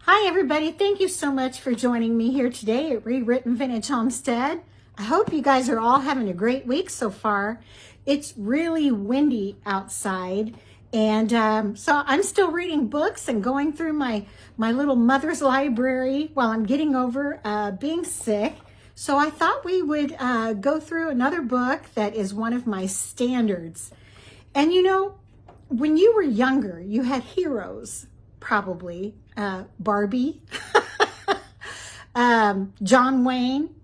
Hi everybody, thank you so much for joining me here today at Re-Written Vintage Homestead. I hope you guys are all having a great week so far. It's really windy outside and so I'm still reading books and going through my little mother's library while I'm getting over being sick. So I thought we would go through another book that is one of my standards. And you know, when you were younger, you had heroes, probably. Barbie, John Wayne,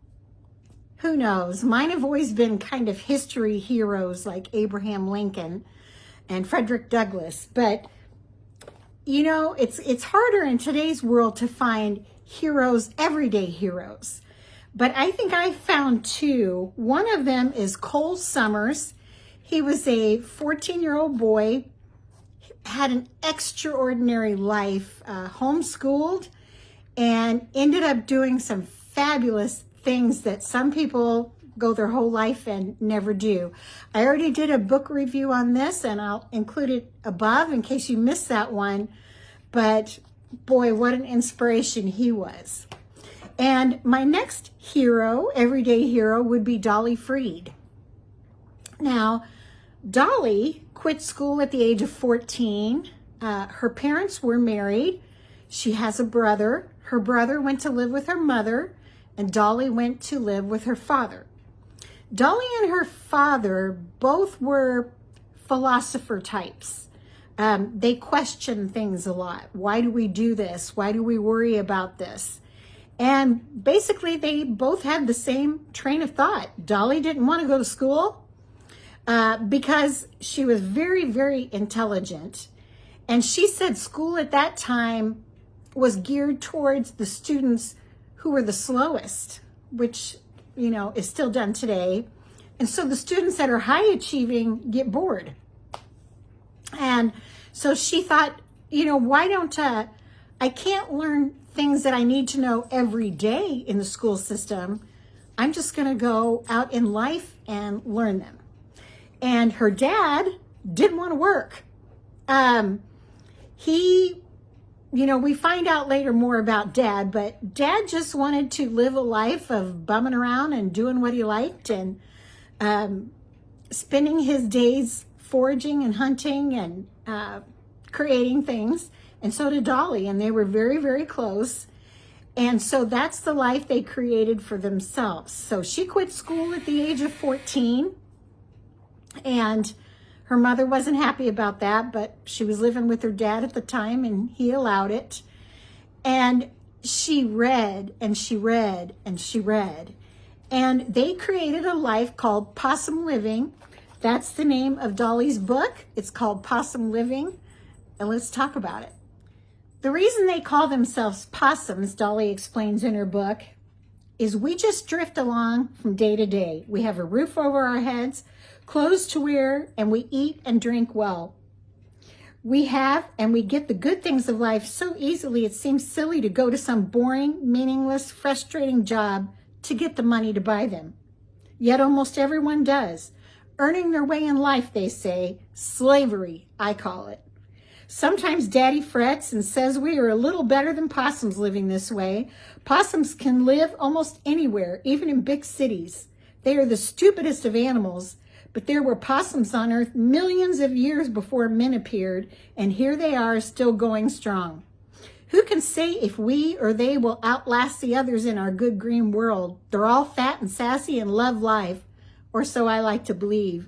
who knows? Mine have always been kind of history heroes like Abraham Lincoln and Frederick Douglass. But, you know, it's harder in today's world to find heroes, everyday heroes. But I think I found two. One of them is Cole Summers. He was a 14-year-old boy, had an extraordinary life, homeschooled, and ended up doing some fabulous things that some people go their whole life and never do. I already did a book review on this, and I'll include it above in case you missed that one. But boy, what an inspiration he was. And my next hero, everyday hero, would be Dolly Freed. Now, Dolly quit school at the age of 14. Her parents were married. She has a brother. Her brother went to live with her mother, and Dolly went to live with her father. Dolly and her father both were philosopher types. They questioned things a lot. Why do we do this? Why do we worry about this? And basically, they both had the same train of thought. Dolly didn't want to go to school because she was very, very intelligent. And she said school at that time was geared towards the students who were the slowest, which, you know, is still done today. And so the students that are high achieving get bored. And so she thought, you know, why don't I can't learn things that I need to know every day in the school system. I'm just going to go out in life and learn them. And her dad didn't want to work. You know, we find out later more about Dad, but Dad just wanted to live a life of bumming around and doing what he liked and spending his days foraging and hunting and creating things. And so did Dolly, and they were very, very close. And so that's the life they created for themselves. So she quit school at the age of 14. And her mother wasn't happy about that, but she was living with her dad at the time and he allowed it. And she read and she read and she read. And they created a life called Possum Living. That's the name of Dolly's book. It's called Possum Living. And let's talk about it. The reason they call themselves possums, Dolly explains in her book, is we just drift along from day to day. We have a roof over our heads, clothes to wear, and we eat and drink well. We have and we get the good things of life so easily it seems silly to go to some boring, meaningless, frustrating job to get the money to buy them. Yet almost everyone does. Earning their way in life, they say. Slavery, I call it. Sometimes Daddy frets and says we are a little better than possums living this way. Possums can live almost anywhere, even in big cities. They are the stupidest of animals, but there were possums on Earth millions of years before men appeared, and here they are still going strong. Who can say if we or they will outlast the others in our good green world? They're all fat and sassy and love life, or so I like to believe.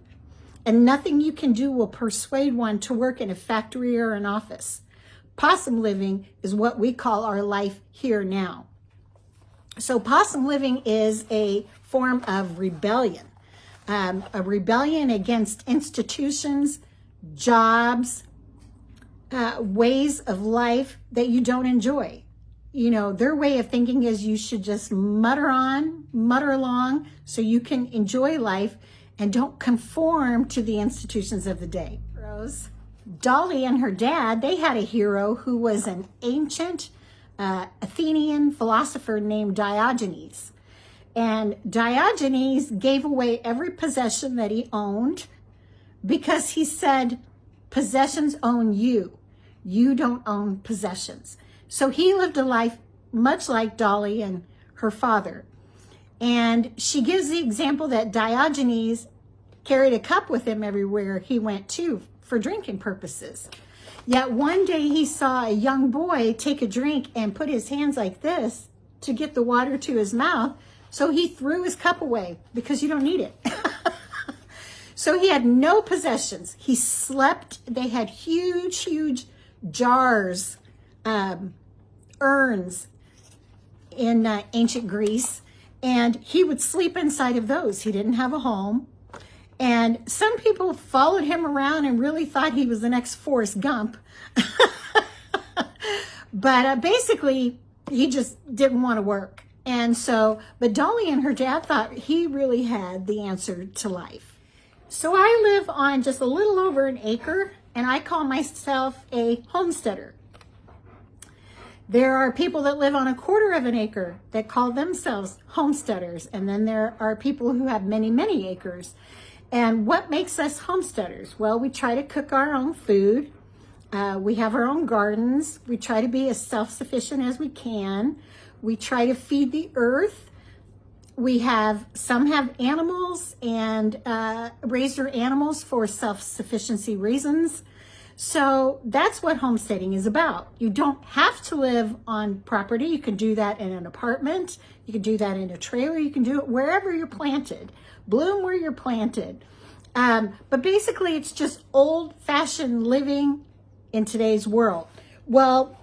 And nothing you can do will persuade one to work in a factory or an office. Possum living is what we call our life here now. So possum living is a form of rebellion. A rebellion against institutions, jobs, ways of life that you don't enjoy. You know, their way of thinking is you should just mutter along so you can enjoy life and don't conform to the institutions of the day. Rose. Dolly and her dad, they had a hero who was an ancient Athenian philosopher named Diogenes. And Diogenes gave away every possession that he owned because he said, possessions own you. You don't own possessions. So he lived a life much like Dolly and her father. And she gives the example that Diogenes carried a cup with him everywhere he went to for drinking purposes. Yet one day he saw a young boy take a drink and put his hands like this to get the water to his mouth. So he threw his cup away because you don't need it. So he had no possessions. He slept. They had huge, huge jars, urns in ancient Greece. And he would sleep inside of those. He didn't have a home. And some people followed him around and really thought he was the next Forrest Gump. But basically, he just didn't want to work. And so, but Dolly and her dad thought he really had the answer to life. So I live on just a little over an acre, and I call myself a homesteader. There are people that live on a quarter of an acre that call themselves homesteaders. And then there are people who have many, many acres. And what makes us homesteaders? Well, we try to cook our own food. We have our own gardens. We try to be as self-sufficient as we can. We try to feed the earth. Some have animals and raise their animals for self-sufficiency reasons. So that's what homesteading is about. You don't have to live on property. You can do that in an apartment. You can do that in a trailer. You can do it wherever you're planted. Bloom where you're planted. But basically, it's just old-fashioned living in today's world. Well,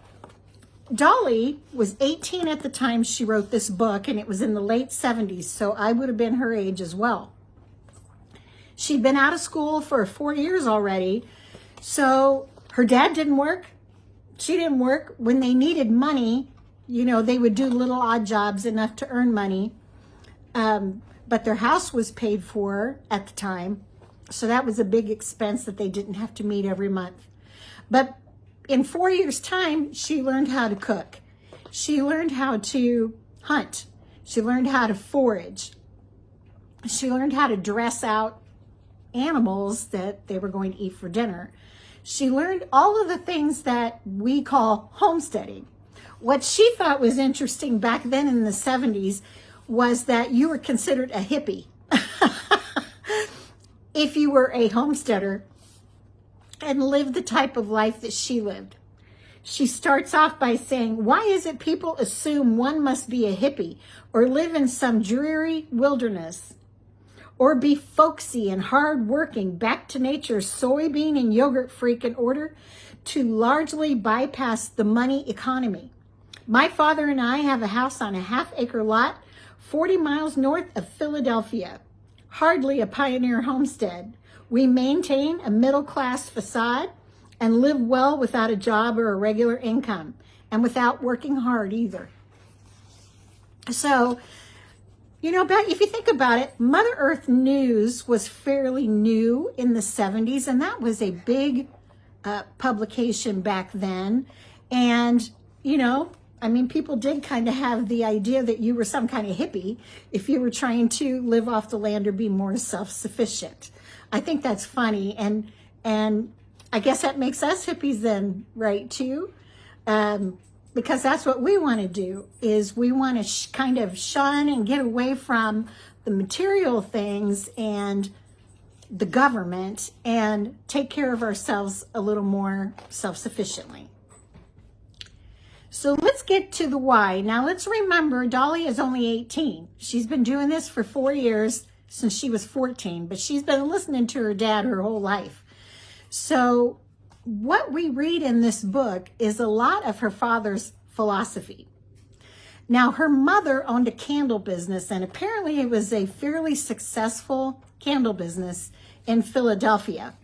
Dolly was 18 at the time she wrote this book, and it was in the late 70s, so I would have been her age as well. She'd been out of school for 4 years already, so her dad didn't work. She didn't work. When they needed money, they would do little odd jobs enough to earn money. But their house was paid for at the time, so that was a big expense that they didn't have to meet every month. But in 4 years' time, she learned how to cook. She learned how to hunt. She learned how to forage. She learned how to dress out animals that they were going to eat for dinner. She learned all of the things that we call homesteading. What she thought was interesting back then in the 70s was that you were considered a hippie if you were a homesteader and lived the type of life that she lived. She starts off by saying, why is it people assume one must be a hippie or live in some dreary wilderness or be folksy and hard-working, back to nature, soybean and yogurt freak in order to largely bypass the money economy? My father and I have a house on a half-acre lot 40 miles north of Philadelphia. Hardly a pioneer homestead. We maintain a middle-class facade and live well without a job or a regular income, and without working hard either. So, if you think about it, Mother Earth News was fairly new in the 70s, and that was a big publication back then. And, people did kind of have the idea that you were some kind of hippie if you were trying to live off the land or be more self-sufficient. I think that's funny, and I guess that makes us hippies then, right, too? Because that's what we want to do, is we want to kind of shun and get away from the material things and the government and take care of ourselves a little more self-sufficiently. So let's get to the why. Now let's remember, Dolly is only 18. She's been doing this for 4 years, since she was 14, but she's been listening to her dad her whole life. So what we read in this book is a lot of her father's philosophy. Now, her mother owned a candle business, and apparently it was a fairly successful candle business in Philadelphia.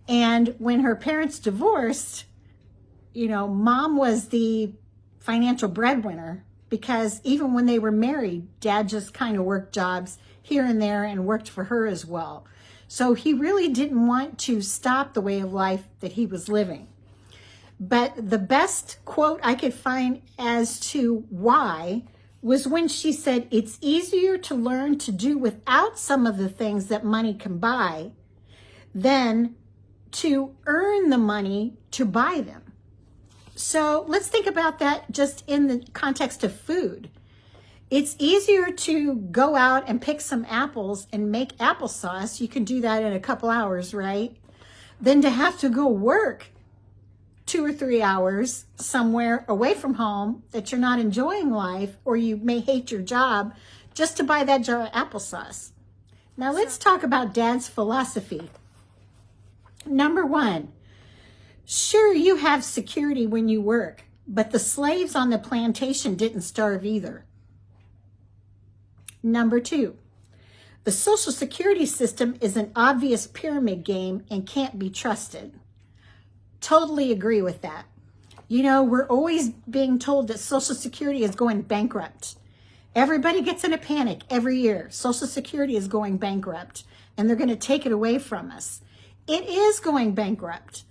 And when her parents divorced, mom was the financial breadwinner, because even when they were married, dad just kind of worked jobs here and there and worked for her as well. So he really didn't want to stop the way of life that he was living. But the best quote I could find as to why was when she said, it's easier to learn to do without some of the things that money can buy than to earn the money to buy them. So let's think about that just in the context of food. It's easier to go out and pick some apples and make applesauce. You can do that in a couple hours, right? Than to have to go work 2 or 3 hours somewhere away from home that you're not enjoying life, or you may hate your job, just to buy that jar of applesauce. Now let's talk about Dad's philosophy. Number 1, sure, you have security when you work, but the slaves on the plantation didn't starve either. Number 2, the Social Security system is an obvious pyramid game and can't be trusted. Totally agree with that. You know, we're always being told that Social Security is going bankrupt. Everybody gets in a panic every year. Social Security is going bankrupt and they're going to take it away from us. It is going bankrupt.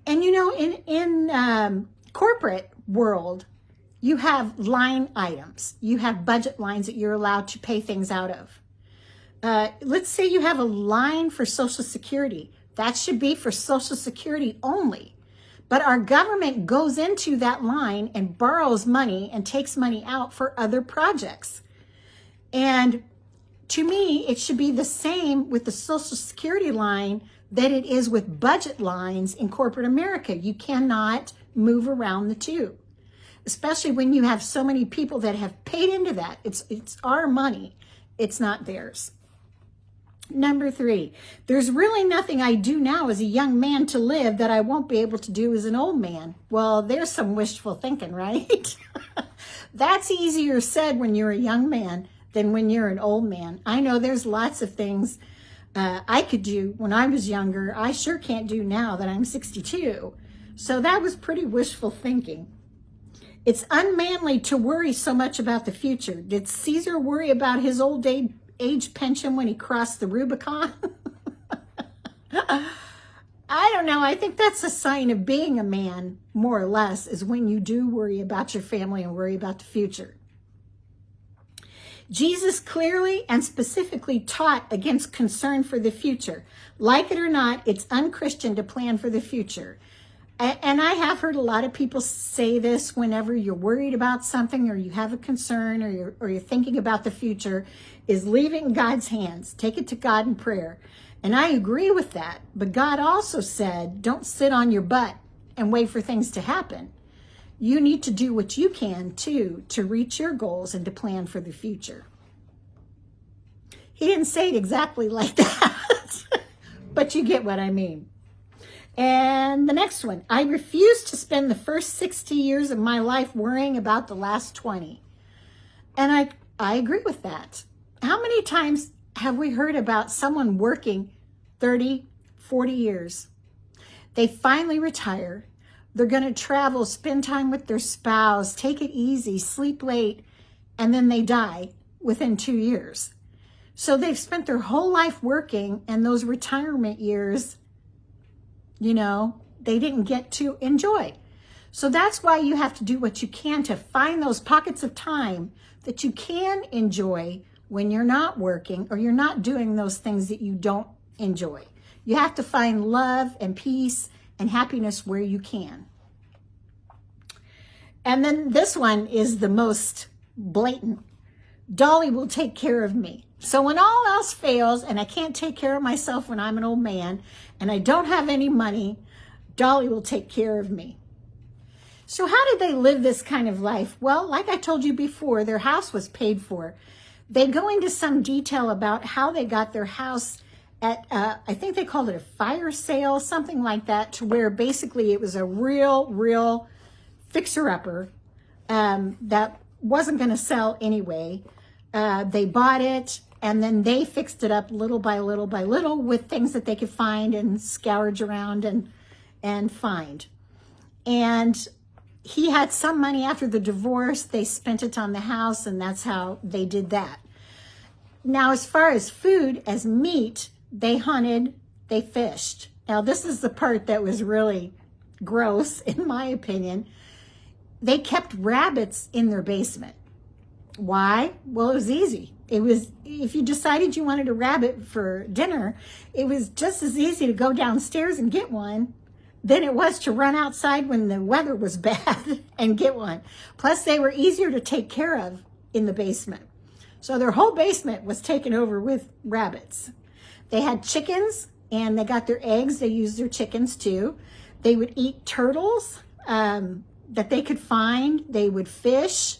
And you know, in corporate world, you have line items. You have budget lines that you're allowed to pay things out of. Let's say you have a line for Social Security. That should be for Social Security only. But our government goes into that line and borrows money and takes money out for other projects. And to me, it should be the same with the Social Security line that it is with budget lines in corporate America. You cannot move around the two, especially when you have so many people that have paid into that. It's our money. It's not theirs. Number 3, there's really nothing I do now as a young man to live that I won't be able to do as an old man. Well, there's some wishful thinking, right? That's easier said when you're a young man than when you're an old man. I know there's lots of things I could do when I was younger. I sure can't do now that I'm 62. So that was pretty wishful thinking. It's unmanly to worry so much about the future. Did Caesar worry about his old age pension when he crossed the Rubicon? I don't know. I think that's a sign of being a man, more or less, is when you do worry about your family and worry about the future. Jesus clearly and specifically taught against concern for the future. Like it or not, it's unchristian to plan for the future. And I have heard a lot of people say this whenever you're worried about something or you have a concern or you're thinking about the future, is leave it in God's hands. Take it to God in prayer. And I agree with that. But God also said, don't sit on your butt and wait for things to happen. You need to do what you can too to reach your goals and to plan for the future. He didn't say it exactly like that, but you get what I mean. And the next one, I refuse to spend the first 60 years of my life worrying about the last 20. And I agree with that. How many times have we heard about someone working 30, 40 years? They finally retire. They're going to travel, spend time with their spouse, take it easy, sleep late, and then they die within 2 years. So they've spent their whole life working, and those retirement years, you know, they didn't get to enjoy. So that's why you have to do what you can to find those pockets of time that you can enjoy when you're not working or you're not doing those things that you don't enjoy. You have to find love and peace and happiness where you can. And then this one is the most blatant. Dolly will take care of me. So when all else fails and I can't take care of myself when I'm an old man and I don't have any money, Dolly will take care of me. So how did they live this kind of life? Well, like I told you before, their house was paid for. They go into some detail about how they got their house at, I think they called it a fire sale, something like that, to where basically it was a real fixer-upper that wasn't going to sell anyway. They bought it, and then they fixed it up little by little with things that they could find and scourge around and find. And he had some money after the divorce. They spent it on the house, and that's how they did that. Now, as far as food, as meat, they hunted, they fished. Now, this is the part that was really gross, in my opinion. They kept rabbits in their basement. Why? Well, it was easy. It was, if you decided you wanted a rabbit for dinner, it was just as easy to go downstairs and get one than it was to run outside when the weather was bad and get one. Plus, they were easier to take care of in the basement. So their whole basement was taken over with rabbits. They had chickens, and they got their eggs. They used their chickens too. They would eat turtles that they could find. They would fish.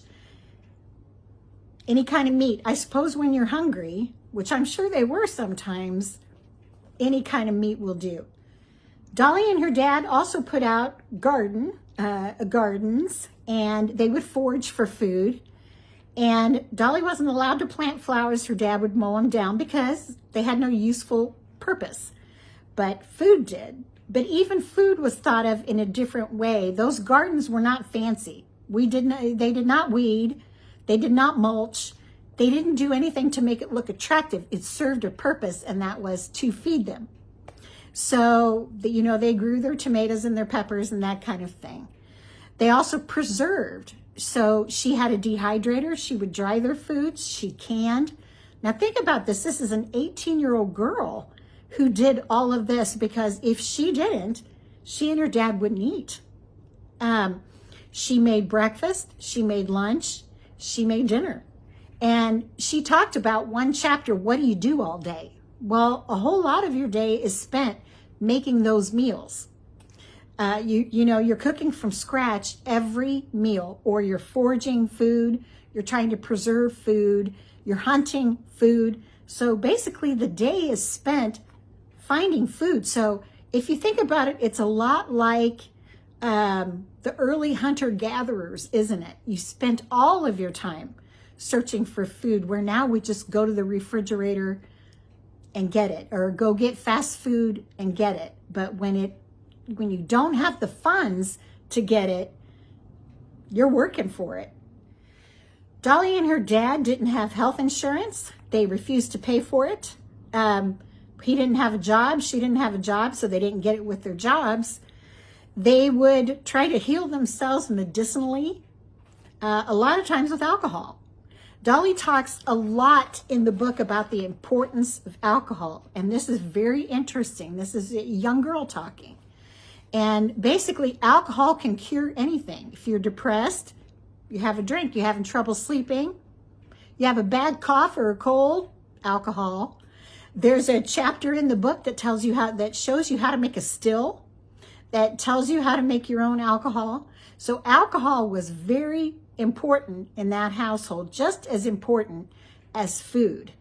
Any kind of meat. I suppose when you're hungry, which I'm sure they were sometimes, any kind of meat will do. Dolly and her dad also put out gardens, and they would forage for food. And Dolly wasn't allowed to plant flowers. Her dad would mow them down because they had no useful purpose. But food did. But even food was thought of in a different way. Those gardens were not fancy. They did not weed. They did not mulch. They didn't do anything to make it look attractive. It served a purpose, and that was to feed them. So, they grew their tomatoes and their peppers and that kind of thing. They also preserved. So she had a dehydrator. She would dry their foods. She canned. Now think about this. This is an 18-year-old girl who did all of this, because if she didn't, she and her dad wouldn't eat. She made breakfast. She made lunch. She made dinner. And she talked about one chapter, what do you do all day? Well, a whole lot of your day is spent making those meals. You're cooking from scratch every meal, or you're foraging food, you're trying to preserve food, you're hunting food. So basically the day is spent finding food. So if you think about it, it's a lot like the early hunter-gatherers, isn't it? You spent all of your time searching for food, where now we just go to the refrigerator and get it, or go get fast food and get it. But when you don't have the funds to get it, you're working for it. Dolly and her dad didn't have health insurance. They refused to pay for it. He didn't have a job. She didn't have a job, so they didn't get it with their jobs. They would try to heal themselves medicinally, a lot of times with alcohol. Dolly talks a lot in the book about the importance of alcohol, and this is very interesting. This is a young girl talking. And basically, alcohol can cure anything. If you're depressed, you have a drink. You're having trouble sleeping, you have a bad cough or a cold, alcohol. There's a chapter in the book that shows you how to make a still, that tells you how to make your own alcohol. So alcohol was very important in that household, just as important as food.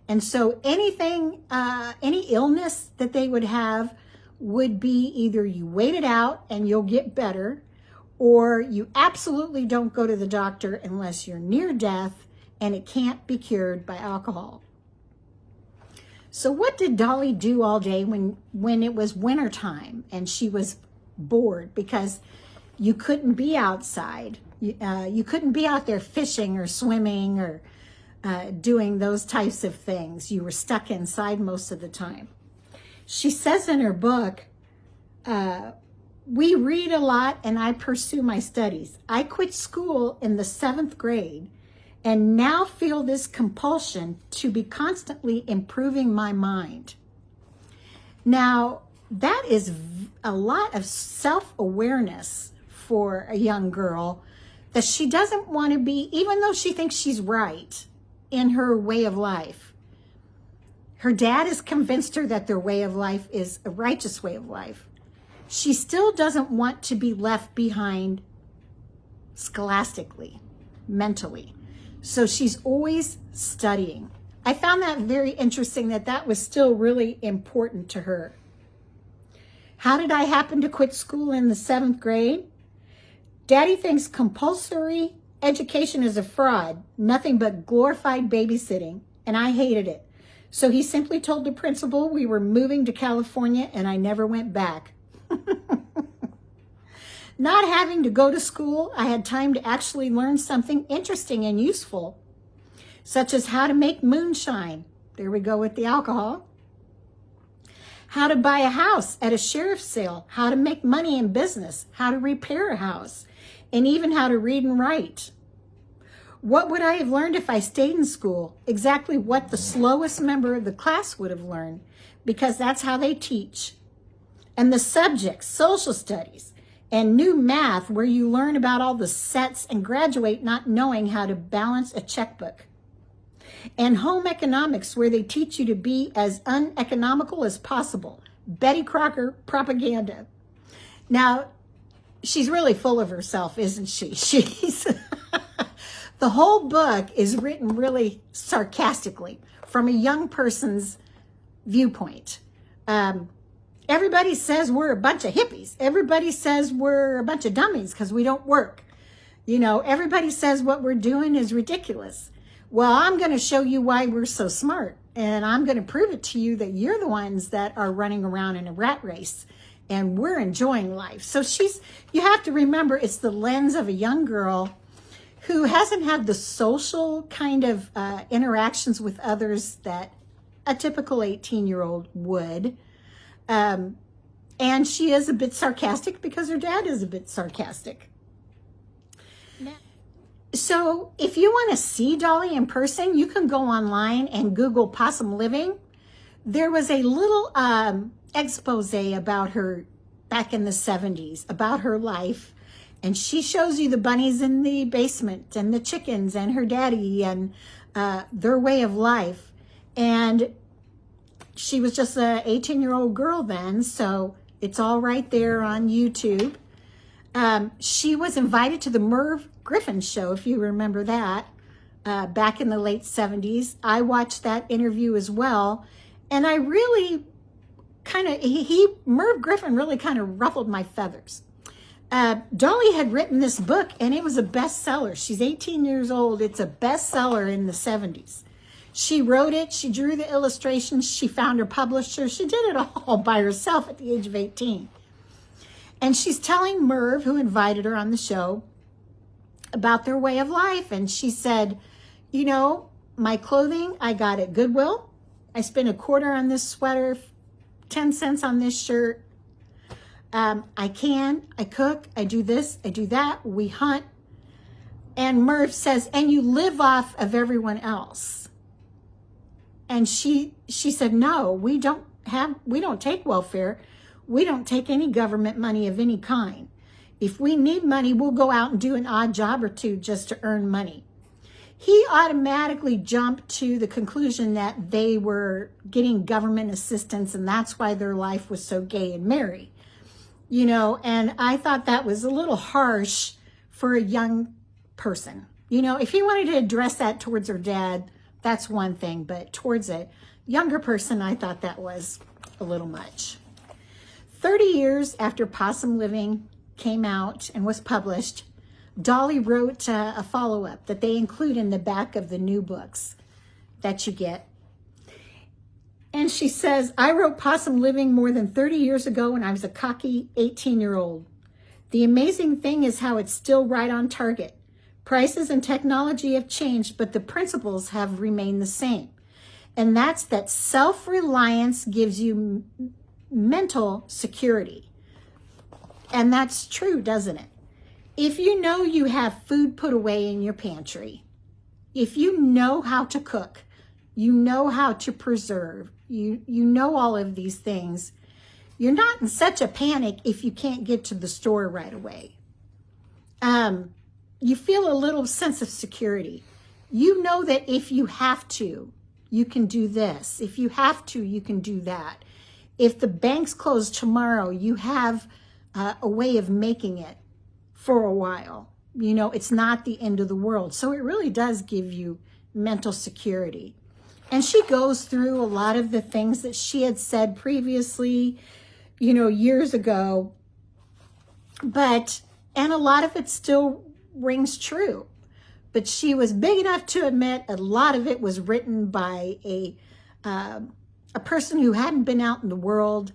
And so anything, any illness that they would have would be either you wait it out and you'll get better, or you absolutely don't go to the doctor unless you're near death and it can't be cured by alcohol. So what did Dolly do all day when it was wintertime and she was bored? Because you couldn't be outside. You couldn't be out there fishing or swimming or doing those types of things. You were stuck inside most of the time. She says in her book, we read a lot and I pursue my studies. I quit school in the 7th grade and now feel this compulsion to be constantly improving my mind. Now, that is a lot of self-awareness for a young girl, that she doesn't want to be, even though she thinks she's right in her way of life. Her dad has convinced her that their way of life is a righteous way of life. She still doesn't want to be left behind scholastically, mentally. So she's always studying. I found that very interesting, that was still really important to her. How did I happen to quit school in the 7th grade? Daddy thinks compulsory education is a fraud, nothing but glorified babysitting, and I hated it. So he simply told the principal we were moving to California and I never went back. Not having to go to school, I had time to actually learn something interesting and useful, such as how to make moonshine. There we go with the alcohol. How to buy a house at a sheriff's sale, how to make money in business, how to repair a house, and even how to read and write. What would I have learned if I stayed in school? Exactly what the slowest member of the class would have learned, because that's how they teach. And the subjects, social studies, and new math, where you learn about all the sets and graduate not knowing how to balance a checkbook. And home economics, where they teach you to be as uneconomical as possible. Betty Crocker propaganda. Now, she's really full of herself, isn't she? She's the whole book is written really sarcastically from a young person's viewpoint. Everybody says we're a bunch of hippies. Everybody says we're a bunch of dummies because we don't work. You know, everybody says what we're doing is ridiculous. Well, I'm going to show you why we're so smart. And I'm going to prove it to you that you're the ones that are running around in a rat race. And we're enjoying life. So you have to remember, it's the lens of a young girl who hasn't had the social kind of interactions with others that a typical 18-year-old would. And she is a bit sarcastic because her dad is a bit sarcastic. So if you want to see Dolly in person, you can go online and Google Possum Living. There was a little expose about her back in the 70s, about her life. And she shows you the bunnies in the basement and the chickens and her daddy and their way of life. And she was just an 18-year-old girl then, so it's all right there on YouTube. She was invited to the Merv Griffin show, if you remember that, back in the late 70s. I watched that interview as well, and I really Merv Griffin really kind of ruffled my feathers. Dolly had written this book, and it was a bestseller. She's 18 years old. It's a bestseller in the 70s. She wrote it. She drew the illustrations. She found her publisher. She did it all by herself at the age of 18. And she's telling Merv, who invited her on the show, about their way of life. And she said, you know, my clothing, I got at Goodwill. I spent $0.25 on this sweater, 10 cents on this shirt. I cook, I do this, I do that, we hunt. And Merv says, and you live off of everyone else. And she said, no, we don't take welfare. We don't take any government money of any kind. If we need money, we'll go out and do an odd job or two just to earn money. He automatically jumped to the conclusion that they were getting government assistance and that's why their life was so gay and merry. You know, and I thought that was a little harsh for a young person. You know, if he wanted to address that towards her dad, that's one thing, but towards a younger person, I thought that was a little much. 30 years after Possum Living came out and was published, Dolly wrote a follow-up that they include in the back of the new books that you get. And she says, I wrote Possum Living more than 30 years ago when I was a cocky 18-year-old. The amazing thing is how it's still right on target. Prices and technology have changed, but the principles have remained the same. And that's that self-reliance gives you mental security. And that's true, doesn't it? If you know you have food put away in your pantry, if you know how to cook, you know how to preserve, you know all of these things, you're not in such a panic if you can't get to the store right away. You feel a little sense of security. You know that if you have to, you can do this. If you have to, you can do that. If the banks close tomorrow, you have a way of making it for a while. You know, it's not the end of the world. So it really does give you mental security. And she goes through a lot of the things that she had said previously, you know, years ago. And a lot of it still rings true. But she was big enough to admit a lot of it was written by a person who hadn't been out in the world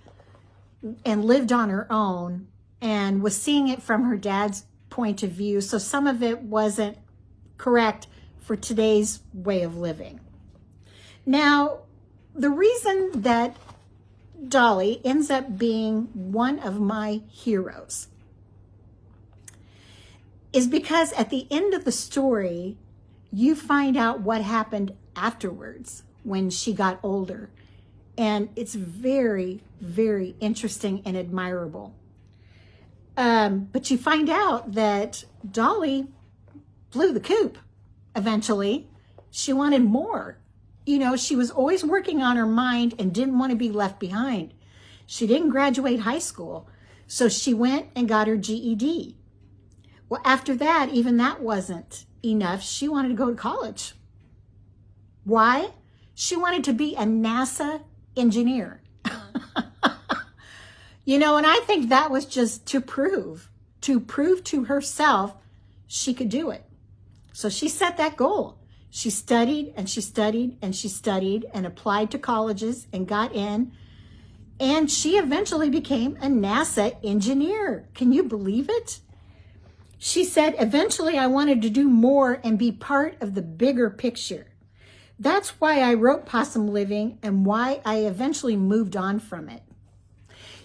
and lived on her own and was seeing it from her dad's point of view. So some of it wasn't correct for today's way of living. Now, the reason that Dolly ends up being one of my heroes is because at the end of the story, you find out what happened afterwards when she got older. And it's very, very interesting and admirable. But you find out that Dolly blew the coop eventually. She wanted more. You know, she was always working on her mind and didn't want to be left behind. She didn't graduate high school, so she went and got her GED. Well, after that, even that wasn't enough. She wanted to go to college. Why? She wanted to be a NASA engineer. You know, and I think that was just to prove to herself she could do it. So she set that goal. She studied and she studied and she studied and applied to colleges and got in. And she eventually became a NASA engineer. Can you believe it? She said, eventually I wanted to do more and be part of the bigger picture. That's why I wrote Possum Living and why I eventually moved on from it.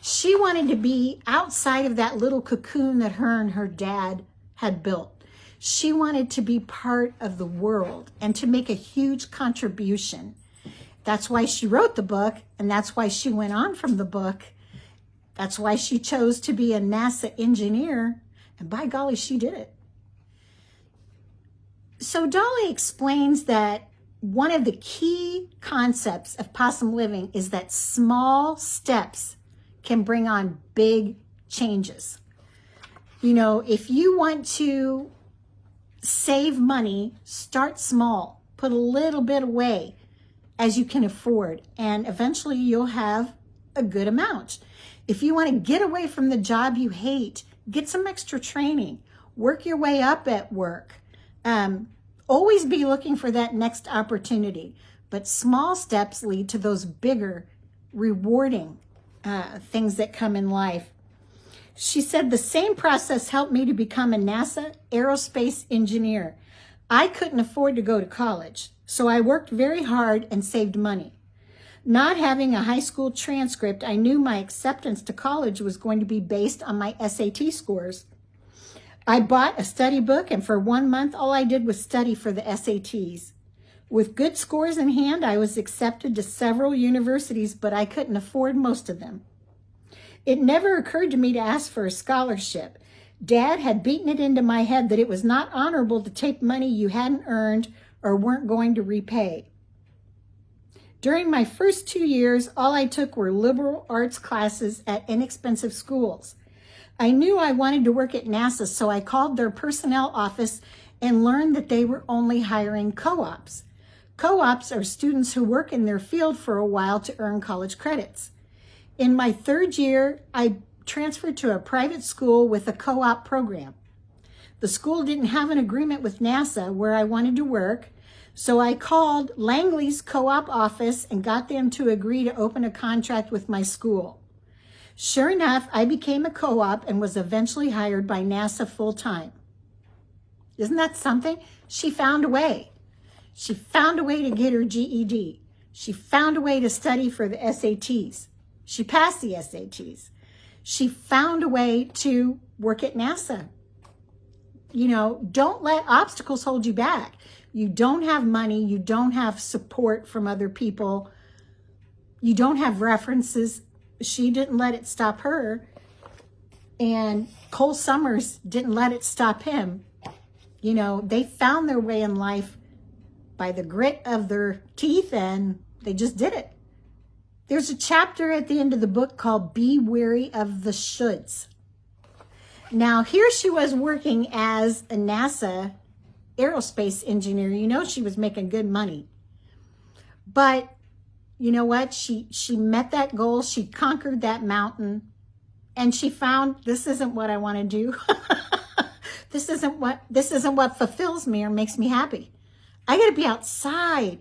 She wanted to be outside of that little cocoon that her and her dad had built. She wanted to be part of the world and to make a huge contribution. That's why she wrote the book, and that's why she went on from the book. That's why she chose to be a NASA engineer, and by golly, she did it. So Dolly explains that one of the key concepts of Possum Living is that small steps can bring on big changes. You know, if you want to save money, start small, put a little bit away as you can afford, and eventually you'll have a good amount. If you want to get away from the job you hate, get some extra training, work your way up at work. Always be looking for that next opportunity, but small steps lead to those bigger, rewarding things that come in life. She said, the same process helped me to become a NASA aerospace engineer. I couldn't afford to go to college, so I worked very hard and saved money. Not having a high school transcript, I knew my acceptance to college was going to be based on my SAT scores. I bought a study book, and for 1 month, all I did was study for the SATs. With good scores in hand, I was accepted to several universities, but I couldn't afford most of them. It never occurred to me to ask for a scholarship. Dad had beaten it into my head that it was not honorable to take money you hadn't earned or weren't going to repay. During my first 2 years, all I took were liberal arts classes at inexpensive schools. I knew I wanted to work at NASA, so I called their personnel office and learned that they were only hiring co-ops. Co-ops are students who work in their field for a while to earn college credits. In my 3rd year, I transferred to a private school with a co-op program. The school didn't have an agreement with NASA where I wanted to work, so I called Langley's co-op office and got them to agree to open a contract with my school. Sure enough, I became a co-op and was eventually hired by NASA full-time. Isn't that something? She found a way. She found a way to get her GED. She found a way to study for the SATs. She passed the SATs. She found a way to work at NASA. You know, don't let obstacles hold you back. You don't have money. You don't have support from other people. You don't have references. She didn't let it stop her. And Cole Summers didn't let it stop him. You know, they found their way in life by the grit of their teeth, and they just did it. There's a chapter at the end of the book called Be Wary of the Shoulds. Now, here she was working as a NASA aerospace engineer. You know, she was making good money. But you know what? She met that goal. She conquered that mountain. And she found, this isn't what I want to do. This isn't what fulfills me or makes me happy. I got to be outside.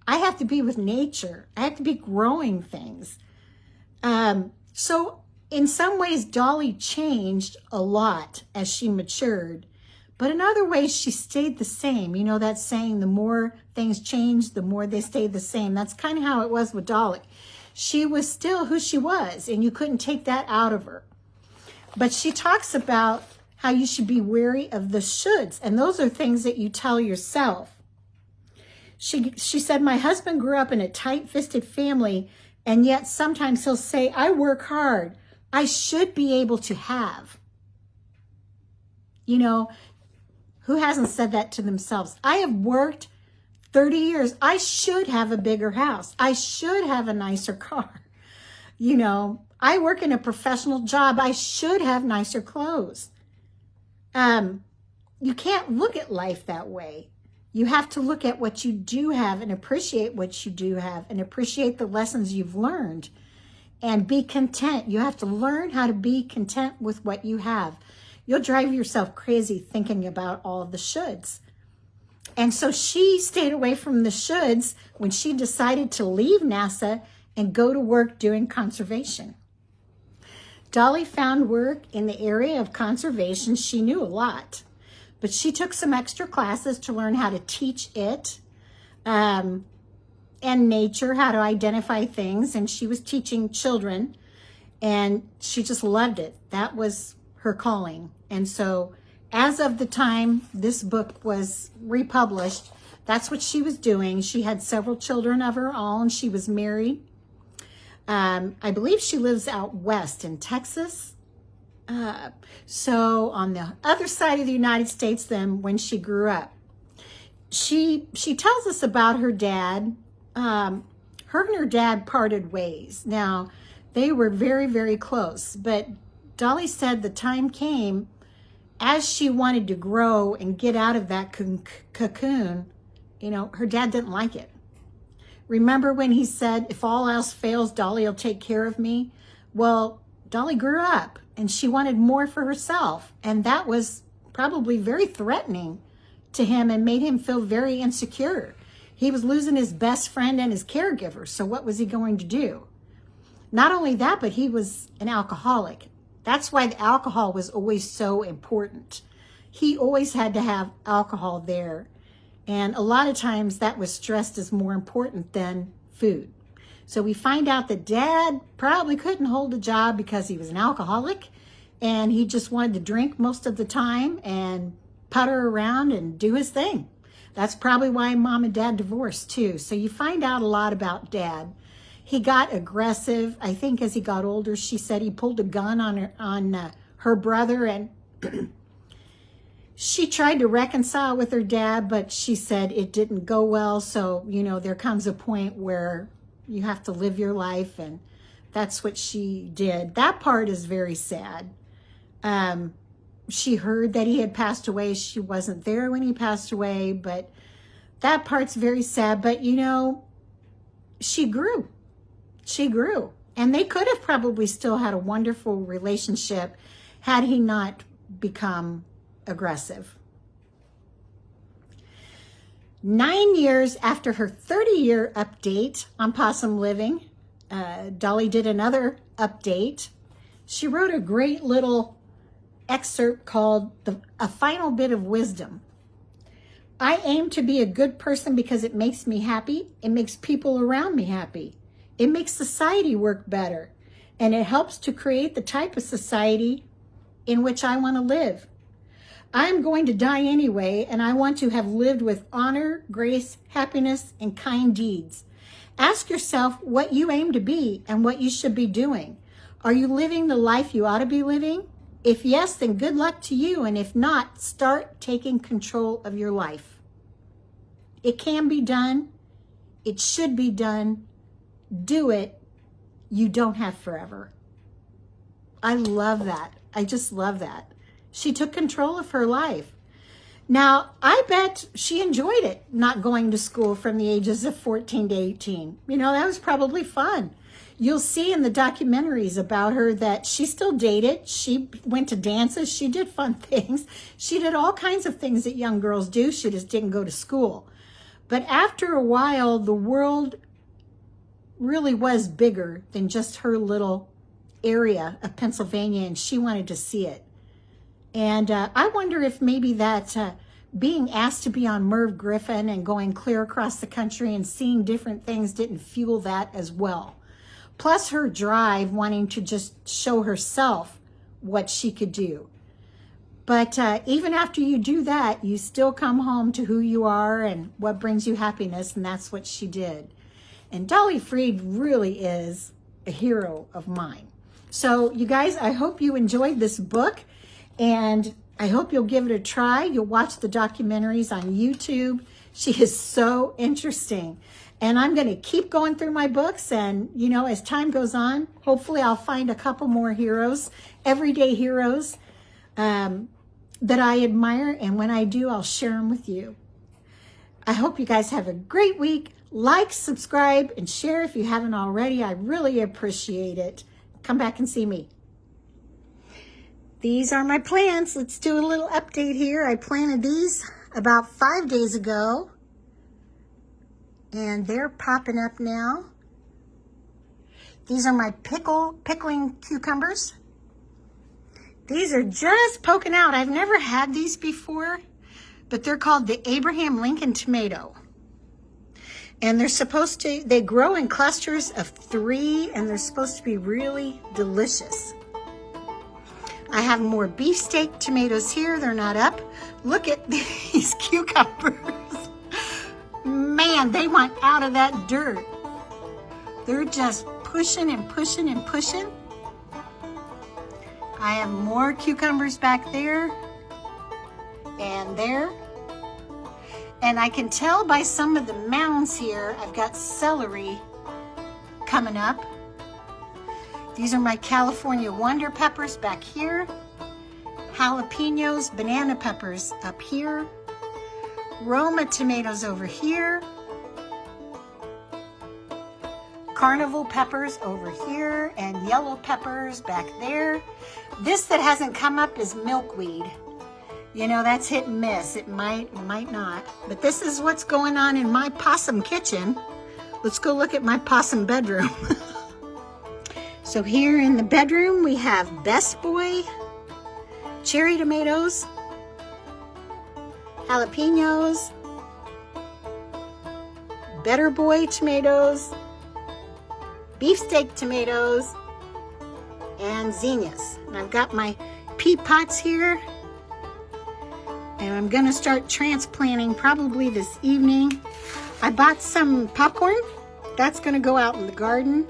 I have to be with nature. I have to be growing things. So in some ways, Dolly changed a lot as she matured. But in other ways, she stayed the same. You know that saying, the more things change, the more they stay the same. That's kind of how it was with Dolly. She was still who she was, and you couldn't take that out of her. But she talks about how you should be wary of the shoulds, and those are things that you tell yourself. She said, my husband grew up in a tight-fisted family And yet sometimes he'll say, I work hard. I should be able to have. You know, who hasn't said that to themselves? I have worked 30 years. I should have a bigger house. I should have a nicer car. You know, I work in a professional job. I should have nicer clothes. You can't look at life that way. You have to look at what you do have and appreciate what you do have and appreciate the lessons you've learned and be content. You have to learn how to be content with what you have. You'll drive yourself crazy thinking about all of the shoulds. And so she stayed away from the shoulds when she decided to leave NASA and go to work doing conservation. Dolly found work in the area of conservation. She knew a lot, but she took some extra classes to learn how to teach it and nature, how to identify things. And she was teaching children, and she just loved it. That was her calling. And so as of the time this book was republished, that's what she was doing. She had several children of her own. She was married. I believe she lives out west in Texas. So on the other side of the United States than when she grew up. She tells us about her dad. Her and her dad parted ways. Now, they were very, very close, but Dolly said the time came as she wanted to grow and get out of that cocoon, you know, her dad didn't like it. Remember when he said, if all else fails, Dolly will take care of me? Well, Dolly grew up and she wanted more for herself. And that was probably very threatening to him and made him feel very insecure. He was losing his best friend and his caregiver. So what was he going to do? Not only that, but he was an alcoholic. That's why the alcohol was always so important. He always had to have alcohol there. And a lot of times that was stressed as more important than food. So we find out that Dad probably couldn't hold a job because he was an alcoholic and he just wanted to drink most of the time and putter around and do his thing. That's probably why Mom and Dad divorced too. So you find out a lot about Dad. He got aggressive. I think as he got older, she said he pulled a gun on her brother, and she tried to reconcile with her dad, but she said it didn't go well. So, you know, there comes a point where you have to live your life, and that's what she did. That part is very sad. She heard that he had passed away. She wasn't there when he passed away, but that part's very sad. But, you know, she grew. She grew. And they could have probably still had a wonderful relationship had he not become aggressive. 9 years after her 30-year update on Possum Living, Dolly did another update. She wrote a great little excerpt called A Final Bit of Wisdom. I aim to be a good person because it makes me happy. It makes people around me happy. It makes society work better. And it helps to create the type of society in which I want to live. I'm going to die anyway, and I want to have lived with honor, grace, happiness, and kind deeds. Ask yourself what you aim to be and what you should be doing. Are you living the life you ought to be living? If yes, then good luck to you. And if not, start taking control of your life. It can be done. It should be done. Do it. You don't have forever. I love that. I just love that. She took control of her life. Now, I bet she enjoyed it, not going to school from the ages of 14 to 18. You know, that was probably fun. You'll see in the documentaries about her that she still dated. She went to dances. She did fun things. She did all kinds of things that young girls do. She just didn't go to school. But after a while, the world really was bigger than just her little area of Pennsylvania, and she wanted to see it. And I wonder if maybe that being asked to be on Merv Griffin and going clear across the country and seeing different things didn't fuel that as well. Plus her drive, wanting to just show herself what she could do. But even after you do that, you still come home to who you are and what brings you happiness, and that's what she did. And Dolly Freed really is a hero of mine. So you guys, I hope you enjoyed this book, and I hope you'll give it a try. You'll watch the documentaries on YouTube. She is so interesting. And I'm going to keep going through my books, and, you know, as time goes on, hopefully I'll find a couple more heroes, everyday heroes that I admire. And when I do, I'll share them with you. I hope you guys have a great week. Like, subscribe, and share if you haven't already. I really appreciate it. Come back and see me. These are my plants. Let's do a little update here. I planted these about 5 days ago, and they're popping up now. These are my pickling cucumbers. These are just poking out. I've never had these before, but they're called the Abraham Lincoln tomato. And they grow in clusters of 3, and they're supposed to be really delicious. I have more beefsteak tomatoes here. They're not up. Look at these cucumbers. Man, they want out of that dirt. They're just pushing and pushing and pushing. I have more cucumbers back there and there. And I can tell by some of the mounds here, I've got celery coming up. These are my California Wonder peppers back here. Jalapenos, banana peppers up here. Roma tomatoes over here. Carnival peppers over here, and yellow peppers back there. This that hasn't come up is milkweed. You know, that's hit and miss. It might not. But this is what's going on in my possum kitchen. Let's go look at my possum bedroom. So here in the bedroom, we have Best Boy, cherry tomatoes, jalapenos, Better Boy tomatoes, beefsteak tomatoes, and zinnias. And I've got my pea pots here, and I'm gonna start transplanting probably this evening. I bought some popcorn. That's gonna go out in the garden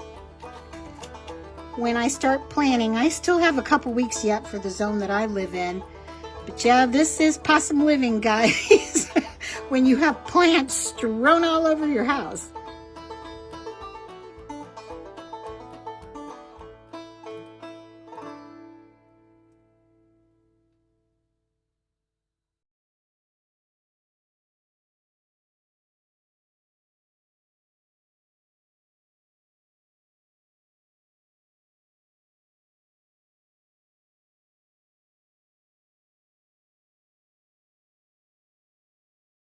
when I start planting. I still have a couple weeks yet for the zone that I live in. But yeah, this is possum living, guys. When you have plants strewn all over your house.